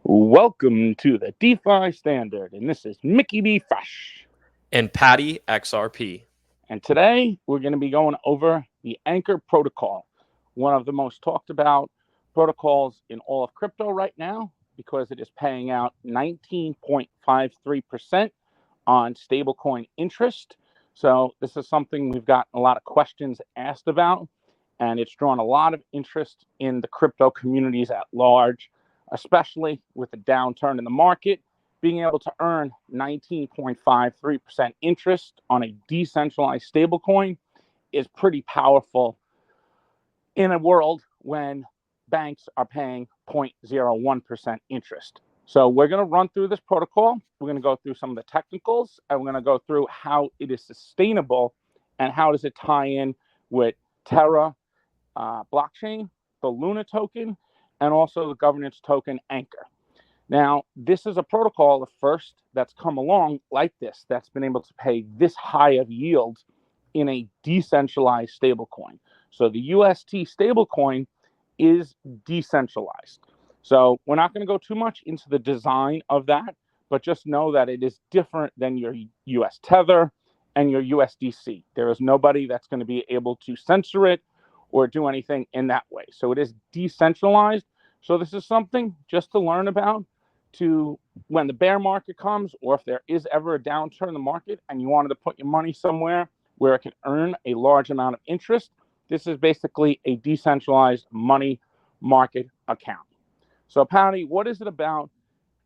Welcome to the DeFi Standard, and this is Mickey B. Fresh. And Patty XRP. And today we're going to be going over the Anchor Protocol, one of the most talked about protocols in all of crypto right now because it is paying out 19.53% on stablecoin interest. So this is something we've gotten a lot of questions asked about, and it's drawn a lot of interest in the crypto communities at large, especially with the downturn in the market. Being able to earn 19.53% interest on a decentralized stablecoin is pretty powerful in a world when banks are paying 0.01% interest. So we're going to run through this protocol. We're going to go through some of the technicals, and we're going to go through how it is sustainable and how does it tie in with Terra blockchain, the Luna token, and also the governance token Anchor. Now, this is a protocol, the first that's come along like this, that's been able to pay this high of yield in a decentralized stablecoin. So the UST stablecoin is decentralized. So we're not going to go too much into the design of that, but just know that it is different than your US Tether and your USDC. There is nobody that's going to be able to censor it or do anything in that way. So it is decentralized. So this is something just to learn about, to when the bear market comes, or if there is ever a downturn in the market and you wanted to put your money somewhere where it can earn a large amount of interest. This is basically a decentralized money market account. So Patty, what is it about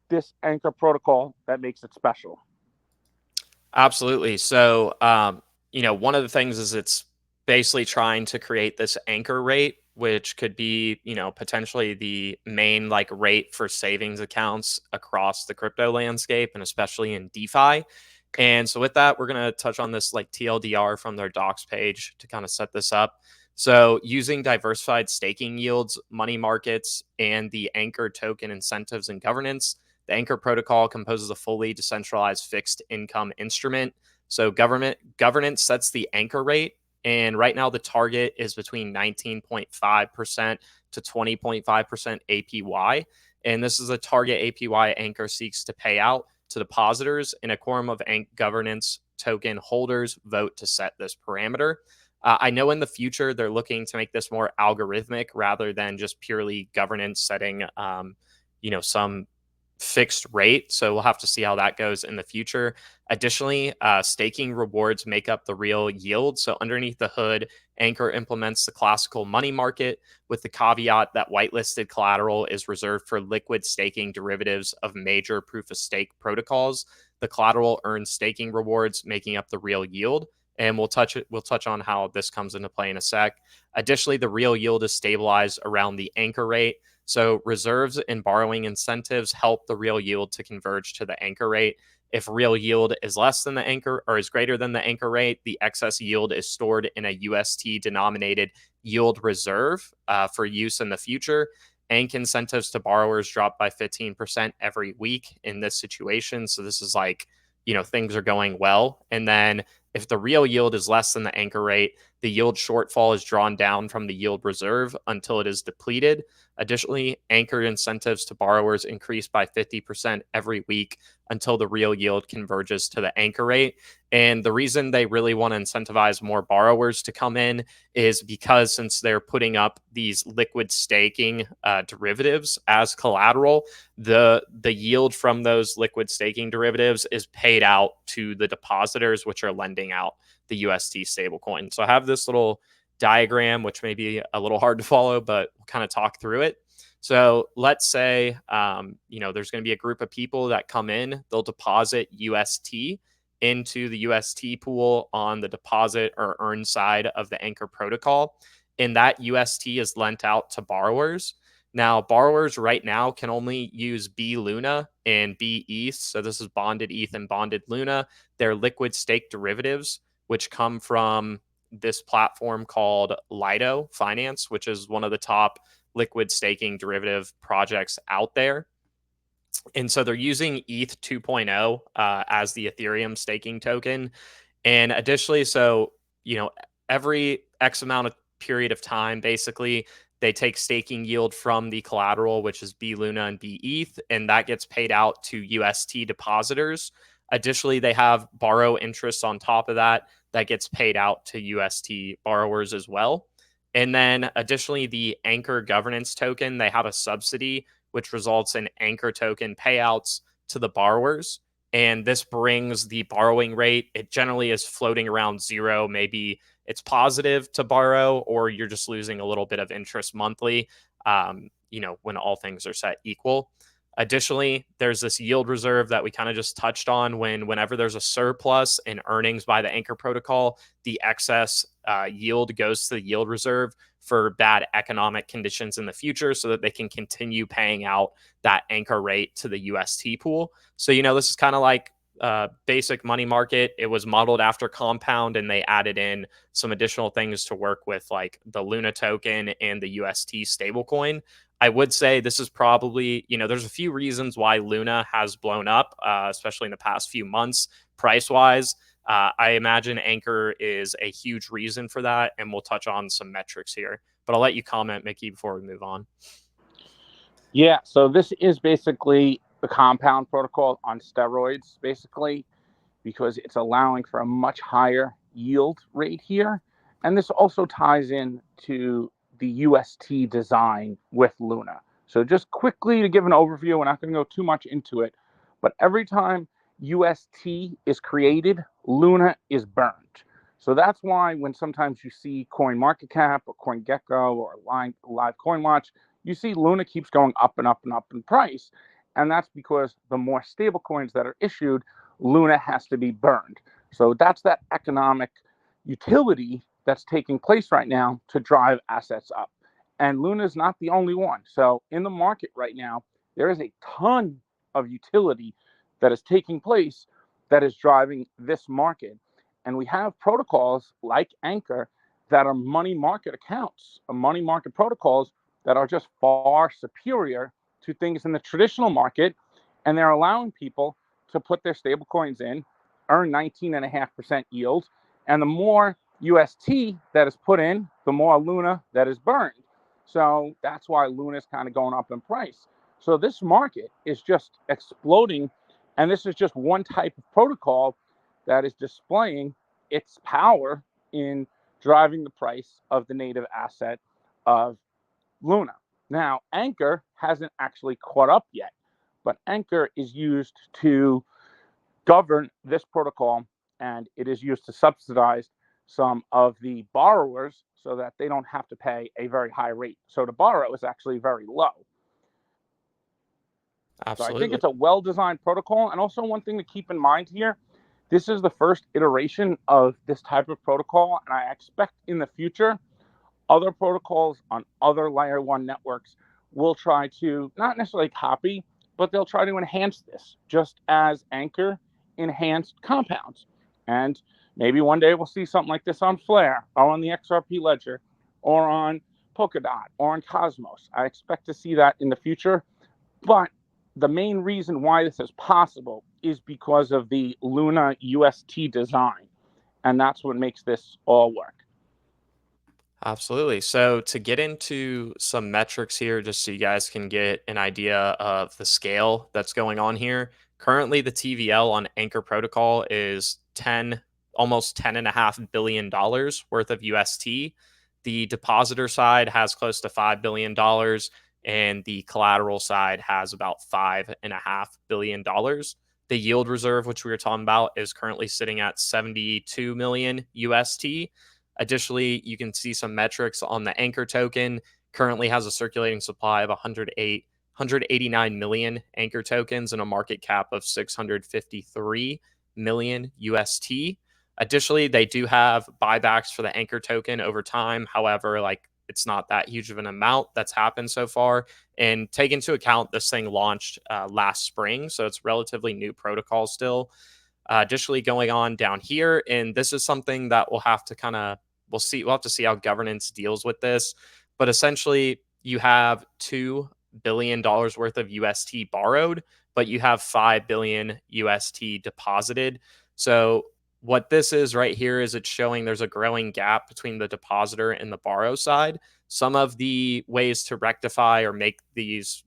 this Anchor protocol that makes it special? Absolutely. So, one of the things is it's basically trying to create this anchor rate, which could be, potentially the main rate for savings accounts across the crypto landscape and especially in DeFi. And so with that, we're going to touch on this TLDR from their docs page to kind of set this up. So using diversified staking yields, money markets, and the Anchor token incentives and governance, the Anchor protocol composes a fully decentralized fixed income instrument. So governance sets the Anchor rate. And right now the target is between 19.5% to 20.5% APY. And this is a target APY Anchor seeks to pay out to depositors, and a quorum of governance token holders vote to set this parameter. I know in the future they're looking to make this more algorithmic rather than just purely governance setting, some fixed rate. So we'll have to see how that goes in the future. Additionally, staking rewards make up the real yield. So underneath the hood, Anchor implements the classical money market with the caveat that whitelisted collateral is reserved for liquid staking derivatives of major proof of stake protocols. The collateral earns staking rewards, making up the real yield. And we'll touch on how this comes into play in a sec. Additionally, the real yield is stabilized around the Anchor rate. So reserves and borrowing incentives help the real yield to converge to the Anchor rate. If real yield is less than the Anchor or is greater than the Anchor rate, the excess yield is stored in a UST denominated yield reserve for use in the future. Anchor incentives to borrowers drop by 15% every week in this situation. So this is things are going well. And then if the real yield is less than the Anchor rate, the yield shortfall is drawn down from the yield reserve until it is depleted. Additionally, Anchor incentives to borrowers increase by 50% every week until the real yield converges to the Anchor rate. And the reason they really want to incentivize more borrowers to come in is because since they're putting up these liquid staking derivatives as collateral, the yield from those liquid staking derivatives is paid out to the depositors, which are lending out the UST stablecoin. So I have this little diagram, which may be a little hard to follow, but we'll kind of talk through it. So let's say, there's going to be a group of people that come in, they'll deposit UST into the UST pool on the deposit or earn side of the Anchor protocol. And that UST is lent out to borrowers. Now, borrowers right now can only use B Luna and B ETH. So this is bonded ETH and bonded Luna. They're liquid stake derivatives, which come from this platform called Lido Finance, which is one of the top liquid staking derivative projects out there. And so they're using ETH 2.0 as the Ethereum staking token. And additionally, so, every X amount of period of time, basically, They take staking yield from the collateral, which is B Luna and B ETH, and that gets paid out to UST depositors. Additionally, they have borrow interest on top of that that gets paid out to UST borrowers as well. And then additionally, the Anchor governance token, they have a subsidy, which results in Anchor token payouts to the borrowers. And this brings the borrowing rate. It generally is floating around zero. Maybe it's positive to borrow, or you're just losing a little bit of interest monthly, when all things are set equal. Additionally, there's this yield reserve that we kind of just touched on. Whenever there's a surplus in earnings by the Anchor protocol, the excess yield goes to the yield reserve for bad economic conditions in the future, so that they can continue paying out that Anchor rate to the UST pool. So, this is kind of like basic money market. It was modeled after Compound, and they added in some additional things to work with, like the Luna token and the UST stablecoin. I would say this is probably, there's a few reasons why Luna has blown up, especially in the past few months, price wise. I imagine Anchor is a huge reason for that, and we'll touch on some metrics here. But I'll let you comment, Mickey, before we move on. Yeah, so this is basically the Compound protocol on steroids, basically, because it's allowing for a much higher yield rate here. And this also ties in to the UST design with Luna. So just quickly to give an overview, we're not going to go too much into it, but every time UST is created, Luna is burned. So that's why when sometimes you see CoinMarketCap or CoinGecko or Live CoinWatch, you see Luna keeps going up and up and up in price. And that's because the more stable coins that are issued, Luna has to be burned. So that's that economic utility that's taking place right now to drive assets up. And Luna is not the only one. So in the market right now, there is a ton of utility that is taking place that is driving this market. And we have protocols like Anchor that are money market accounts, money market protocols that are just far superior to things in the traditional market. And they're allowing people to put their stable coins in, earn 19.5% yield. And the more UST that is put in, the more Luna that is burned. So that's why Luna is kind of going up in price. So this market is just exploding. And this is just one type of protocol that is displaying its power in driving the price of the native asset of Luna. Now, Anchor hasn't actually caught up yet, but Anchor is used to govern this protocol, and it is used to subsidize some of the borrowers so that they don't have to pay a very high rate. So to borrow is actually very low. Absolutely. So I think it's a well-designed protocol. And also one thing to keep in mind here, this is the first iteration of this type of protocol, and I expect in the future, other protocols on other layer one networks will try to not necessarily copy, but they'll try to enhance this, just as Anchor enhanced compounds. And maybe one day we'll see something like this on Flare or on the XRP Ledger or on Polkadot or on Cosmos. I expect to see that in the future. But the main reason why this is possible is because of the Luna UST design. And that's what makes this all work. Absolutely. So to get into some metrics here, just so you guys can get an idea of the scale that's going on here. Currently, the TVL on Anchor Protocol is almost $10.5 billion worth of UST. The depositor side has close to $5 billion, and the collateral side has about $5.5 billion. The yield reserve, which we were talking about, is currently sitting at 72 million UST. Additionally, you can see some metrics on the Anchor token. Currently has a circulating supply of 189 million Anchor tokens and a market cap of 653 million UST. Additionally, they do have buybacks for the Anchor token over time. However, it's not that huge of an amount that's happened so far. And take into account this thing launched last spring, so it's relatively new protocol still. Additionally, going on down here, and this is something that we'll have to see how governance deals with this. But essentially, you have $2 billion worth of UST borrowed, but you have 5 billion UST deposited. So what this is right here is it's showing there's a growing gap between the depositor and the borrow side. Some of the ways to rectify or make these,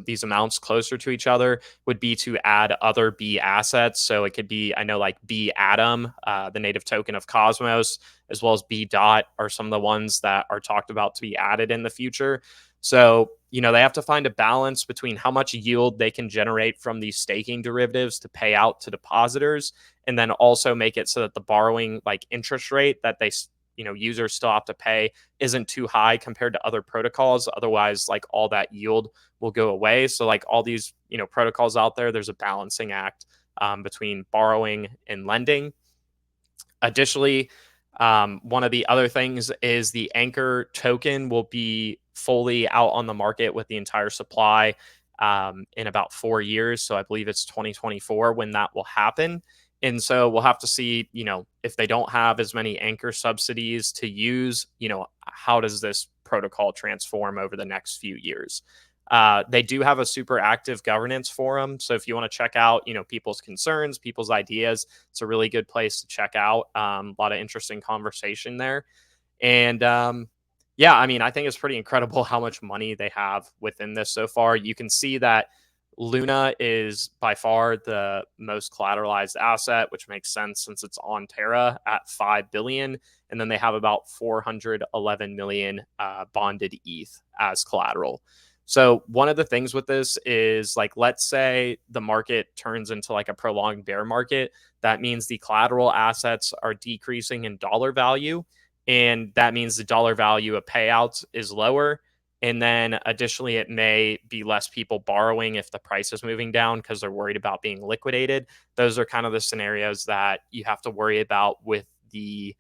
these amounts closer to each other would be to add other B assets. So it could be, I know, like B Atom, the native token of Cosmos, as well as B Dot are some of the ones that are talked about to be added in the future. So, they have to find a balance between how much yield they can generate from these staking derivatives to pay out to depositors, and then also make it so that the borrowing like interest rate that they users still have to pay isn't too high compared to other protocols. Otherwise, like all that yield will go away. So like all these protocols out there, there's a balancing act between borrowing and lending. Additionally, one of the other things is the Anchor token will be fully out on the market with the entire supply in about 4 years. So I believe it's 2024 when that will happen. And so we'll have to see, if they don't have as many Anchor subsidies to use, how does this protocol transform over the next few years? They do have a super active governance forum. So if you want to check out, people's concerns, people's ideas, it's a really good place to check out. A lot of interesting conversation there. And yeah, I mean, I think it's pretty incredible how much money they have within this so far. You can see that Luna is by far the most collateralized asset, which makes sense since it's on Terra at 5 billion. And then they have about 411 million bonded ETH as collateral. So one of the things with this is, like, let's say the market turns into like a prolonged bear market. That means the collateral assets are decreasing in dollar value. And that means the dollar value of payouts is lower. And then additionally, it may be less people borrowing if the price is moving down because they're worried about being liquidated. Those are kind of the scenarios that you have to worry about with the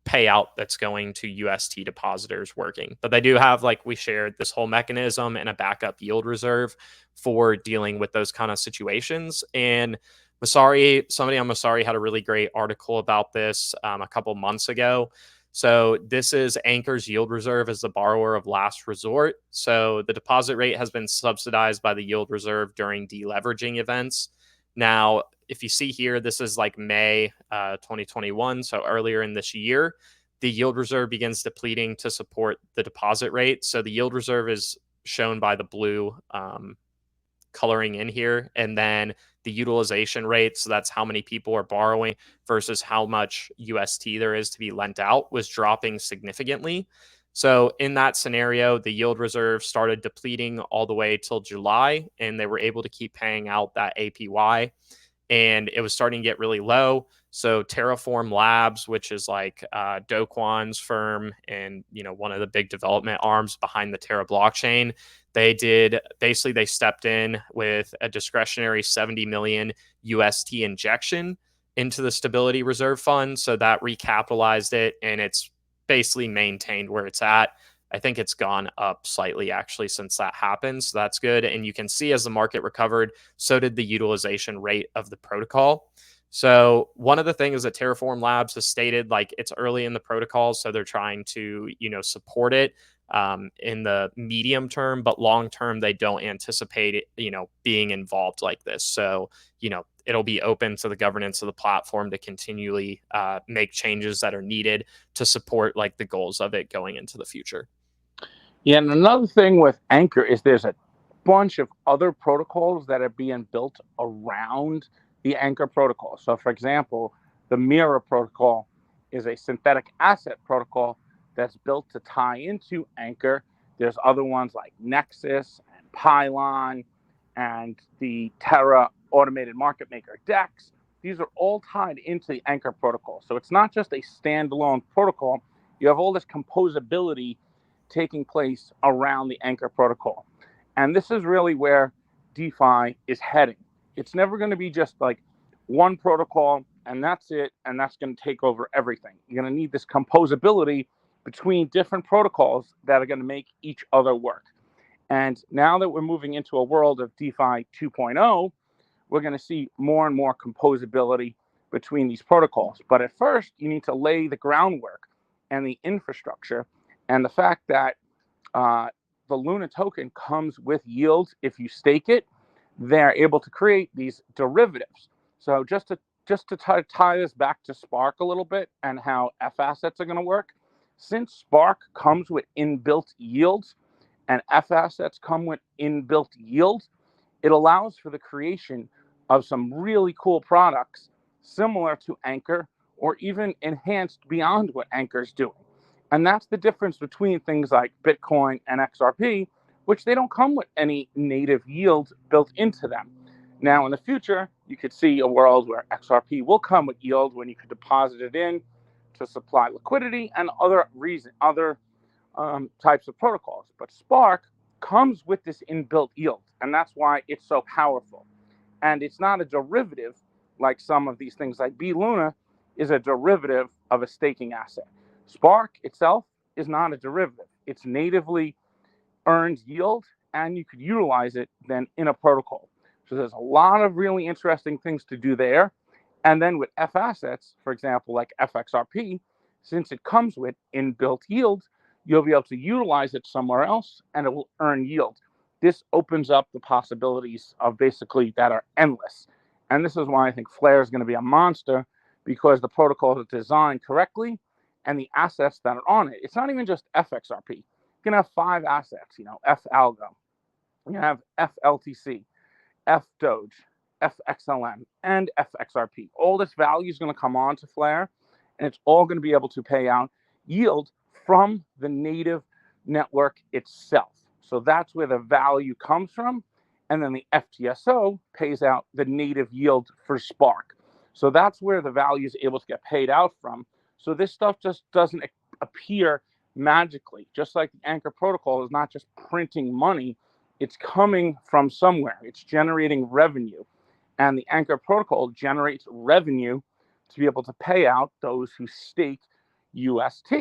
payout that's going to UST depositors working. But they do have, like we shared, this whole mechanism and a backup yield reserve for dealing with those kind of situations. And somebody on Masari had a really great article about this a couple months ago. So this is Anchor's yield reserve as the borrower of last resort. So the deposit rate has been subsidized by the yield reserve during deleveraging events. Now, if you see here, this is like May 2021, so earlier in this year, the yield reserve begins depleting to support the deposit rate. So the yield reserve is shown by the blue coloring in here, and then the utilization rate, so that's how many people are borrowing versus how much UST there is to be lent out, was dropping significantly. So in that scenario, the yield reserve started depleting all the way till July, and they were able to keep paying out that APY, and it was starting to get really low. So Terraform Labs, which is like Do Kwon's firm and one of the big development arms behind the Terra blockchain, they stepped in with a discretionary 70 million UST injection into the Stability Reserve Fund. So that recapitalized it, and it's basically maintained where it's at. I think it's gone up slightly actually since that happened. So that's good. And you can see as the market recovered, so did the utilization rate of the protocol. So one of the things that Terraform Labs has stated, like, it's early in the protocol, so they're trying to, support it in the medium term, but long term, they don't anticipate it, being involved like this. So, it'll be open to the governance of the platform to continually make changes that are needed to support like the goals of it going into the future. Yeah, and another thing with Anchor is there's a bunch of other protocols that are being built around the Anchor protocol. So, for example, the Mirror protocol is a synthetic asset protocol that's built to tie into Anchor. There's other ones like Nexus and Pylon and the Terra automated market maker DEX. These are all tied into the Anchor protocol. So it's not just a standalone protocol. You have all this composability taking place around the Anchor protocol. And this is really where DeFi is heading. It's never going to be just like one protocol and that's it, and that's going to take over everything. You're going to need this composability between different protocols that are going to make each other work. And now that we're moving into a world of DeFi 2.0, we're going to see more and more composability between these protocols. But at first, you need to lay the groundwork and the infrastructure. And the fact that the Luna token comes with yields if you stake it, they're able to create these derivatives. So just just to tie this back to Spark a little bit and how F assets are going to work, since Spark comes with inbuilt yields and F assets come with inbuilt yields, it allows for the creation of some really cool products similar to Anchor or even enhanced beyond what Anchor's doing. And that's the difference between things like Bitcoin and XRP, which they don't come with any native yields built into them. Now, in the future, you could see a world where XRP will come with yield when you could deposit it in to supply liquidity and other types of protocols. But Spark comes with this inbuilt yield, and that's why it's so powerful. And it's not a derivative like some of these things like B-Luna is a derivative of a staking asset. Spark itself is not a derivative. It's natively earned yield, and you could utilize it then in a protocol. So there's a lot of really interesting things to do there. And then with F assets, for example, like FXRP, since it comes with inbuilt yield, you'll be able to utilize it somewhere else and it will earn yield. This opens up the possibilities of basically that are endless. And this is why I think Flare is going to be a monster, because the protocol is designed correctly and the assets that are on it. It's not even just FXRP. You can have 5 assets, FAlgo, you have FLTC, FDoge, FXLM, and FXRP. All this value is going to come on to Flare, and it's all going to be able to pay out yield from the native network itself. So that's where the value comes from. And then the FTSO pays out the native yield for Spark. So that's where the value is able to get paid out from. So this stuff just doesn't appear magically. Just like the Anchor protocol is not just printing money, it's coming from somewhere. It's generating revenue. And the Anchor protocol generates revenue to be able to pay out those who stake UST.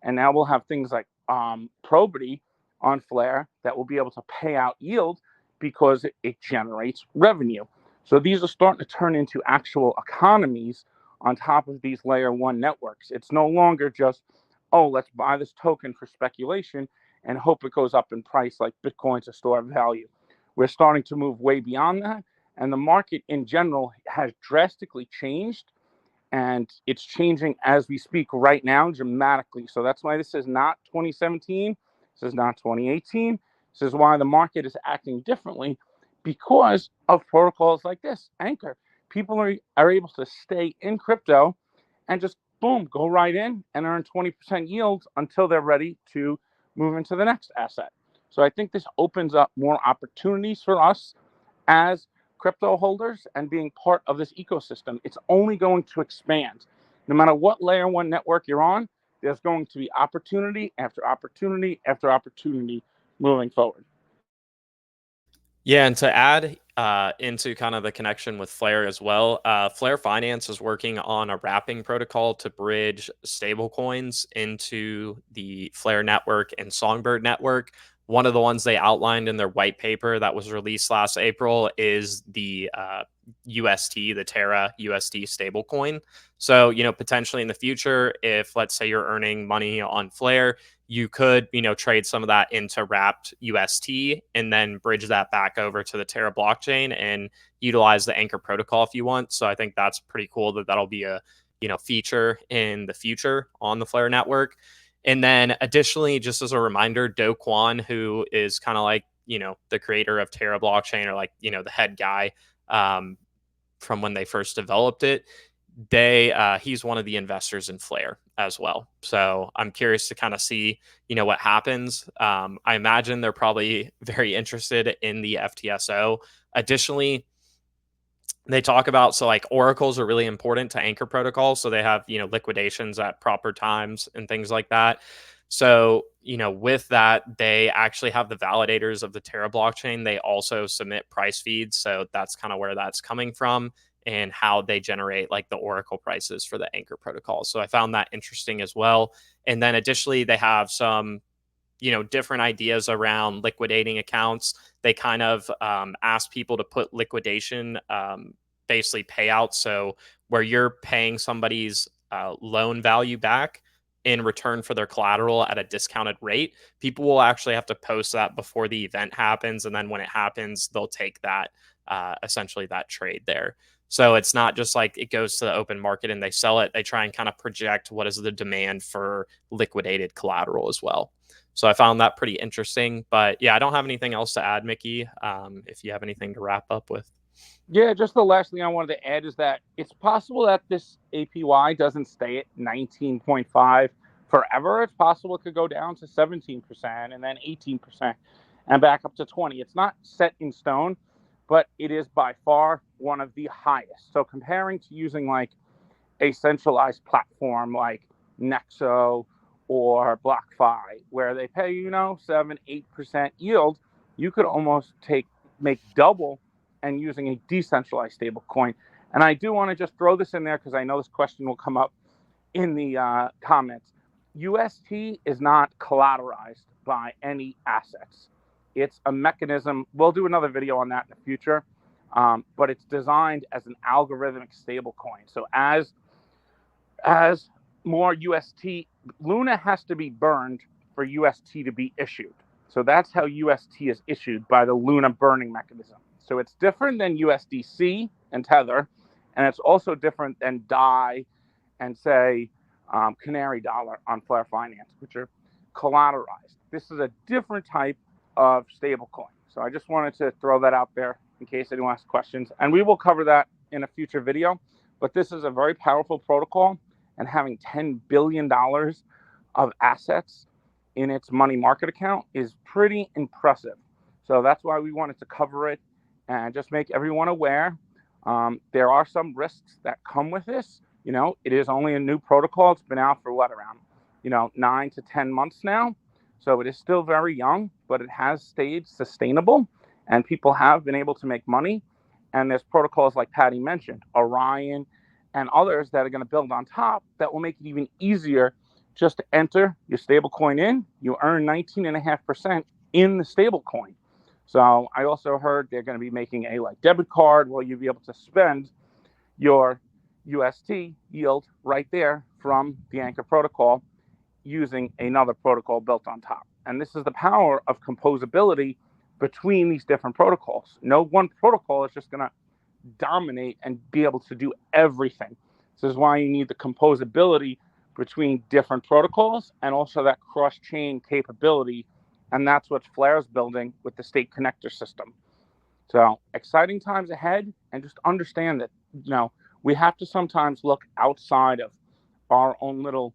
And now we'll have things like Probity on Flare that will be able to pay out yield because it generates revenue. So these are starting to turn into actual economies on top of these layer 1 networks. It's no longer just, oh, let's buy this token for speculation and hope it goes up in price like Bitcoin's a store of value. We're starting to move way beyond that. And the market in general has drastically changed. And it's changing as we speak right now dramatically. So that's why this is not 2017. This is not 2018. This is why the market is acting differently, because of protocols like this, Anchor. People are able to stay in crypto and just, boom, go right in and earn 20% yield until they're ready to move into the next asset. So I think this opens up more opportunities for us as crypto holders and being part of this ecosystem. It's only going to expand. No matter what layer 1 network you're on, there's going to be opportunity after opportunity after opportunity moving forward. Yeah, and to add into kind of the connection with Flare as well, Flare Finance is working on a wrapping protocol to bridge stablecoins into the Flare network and Songbird network. One of the ones they outlined in their white paper that was released last April is the UST, the Terra USD stablecoin. So, potentially in the future, if let's say you're earning money on Flare, you could, trade some of that into wrapped UST and then bridge that back over to the Terra blockchain and utilize the Anchor protocol if you want. So I think that's pretty cool that that'll be a, feature in the future on the Flare network. And then additionally, just as a reminder, Do Kwon, who is kind of like, the creator of Terra blockchain, or like, the head guy from when they first developed it, he's one of the investors in Flare as well. So I'm curious to kind of see, what happens. I imagine they're probably very interested in the FTSO. Additionally, they talk about, so like oracles are really important to Anchor protocol. So they have, liquidations at proper times and things like that. So, with that, they actually have the validators of the Terra blockchain. They also submit price feeds. So that's kind of where that's coming from and how they generate like the oracle prices for the Anchor protocol. So I found that interesting as well. And then additionally, they have some, different ideas around liquidating accounts. They kind of ask people to put liquidation basically payouts. So where you're paying somebody's loan value back in return for their collateral at a discounted rate, people will actually have to post that before the event happens. And then when it happens, they'll take that, essentially that trade there. So it's not just like it goes to the open market and they sell it. They try and kind of project what is the demand for liquidated collateral as well. So I found that pretty interesting. But yeah, I don't have anything else to add, Mickey. If you have anything to wrap up with. Yeah, just the last thing I wanted to add is that it's possible that this APY doesn't stay at 19.5 forever. It's possible it could go down to 17% and then 18% and back up to 20. It's not set in stone, but it is by far one of the highest. So comparing to using like a centralized platform like Nexo or BlockFi, where they pay, 7-8% yield, you could almost make double and using a decentralized stable coin. And I do want to just throw this in there because I know this question will come up in the comments. UST is not collateralized by any assets. It's a mechanism. We'll do another video on that in the future, but it's designed as an algorithmic stable coin. So as more UST, Luna has to be burned for UST to be issued. So that's how UST is issued, by the Luna burning mechanism. So it's different than USDC and Tether, and it's also different than DAI and, say, Canary Dollar on Flare Finance, which are collateralized. This is a different type of stable coin. So I just wanted to throw that out there in case anyone has questions. And we will cover that in a future video. But this is a very powerful protocol, and having $10 billion of assets in its money market account is pretty impressive. So that's why we wanted to cover it and just make everyone aware. There are some risks that come with this. It is only a new protocol. It's been out for around 9 to 10 months now. So it is still very young, but it has stayed sustainable and people have been able to make money. And there's protocols like Patty mentioned, Orion, and others that are going to build on top that will make it even easier just to enter your stable coin in. You earn 19.5% in the stable coin. So I also heard they're going to be making a debit card where you'll be able to spend your UST yield right there from the Anchor protocol using another protocol built on top. And this is the power of composability between these different protocols. No one protocol is just going to dominate and be able to do everything. This is why you need the composability between different protocols and also that cross-chain capability. And that's what Flare's building with the state connector system. So exciting times ahead, and just understand that, we have to sometimes look outside of our own little,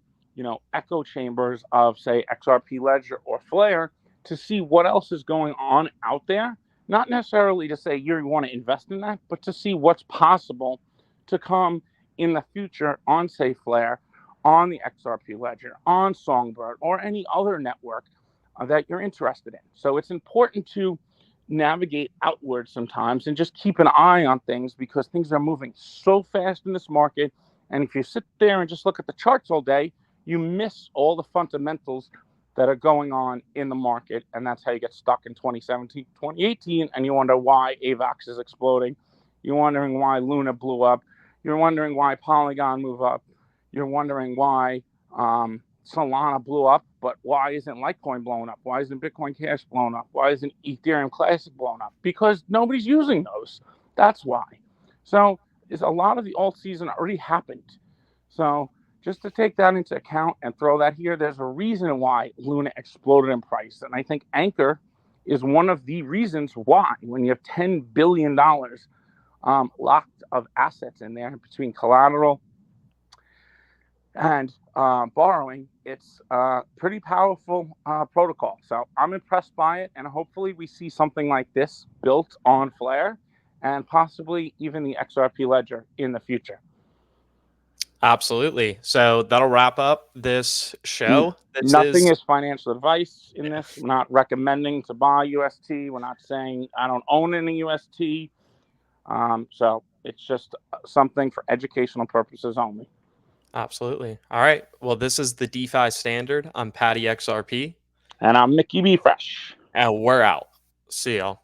echo chambers of, say, XRP Ledger or Flare to see what else is going on out there. Not necessarily to say you want to invest in that, but to see what's possible to come in the future on, say, Flare, on the XRP Ledger, on Songbird, or any other network that you're interested in. So it's important to navigate outwards sometimes and just keep an eye on things, because things are moving so fast in this market. And if you sit there and just look at the charts all day, you miss all the fundamentals that are going on in the market. And that's how you get stuck in 2017, 2018, and you wonder why AVAX is exploding. You're wondering why Luna blew up. You're wondering why Polygon moved up. You're wondering why Solana blew up, but why isn't Litecoin blowing up? Why isn't Bitcoin Cash blown up? Why isn't Ethereum Classic blown up? Because nobody's using those. That's why. So a lot of the alt season already happened. So just to take that into account and throw that here, there's a reason why Luna exploded in price. And I think Anchor is one of the reasons why, when you have $10 billion locked of assets in there between collateral and borrowing, it's a pretty powerful protocol. So I'm impressed by it, and hopefully we see something like this built on Flare and possibly even the XRP Ledger in the future. Absolutely. So that'll wrap up this show. Nothing is financial advice in this. We're not recommending to buy UST. We're not saying I don't own any UST. So it's just something for educational purposes only. Absolutely. All right. Well, this is the DeFi Standard. I'm Patty XRP. And I'm Mickey B. Fresh. And we're out. See y'all.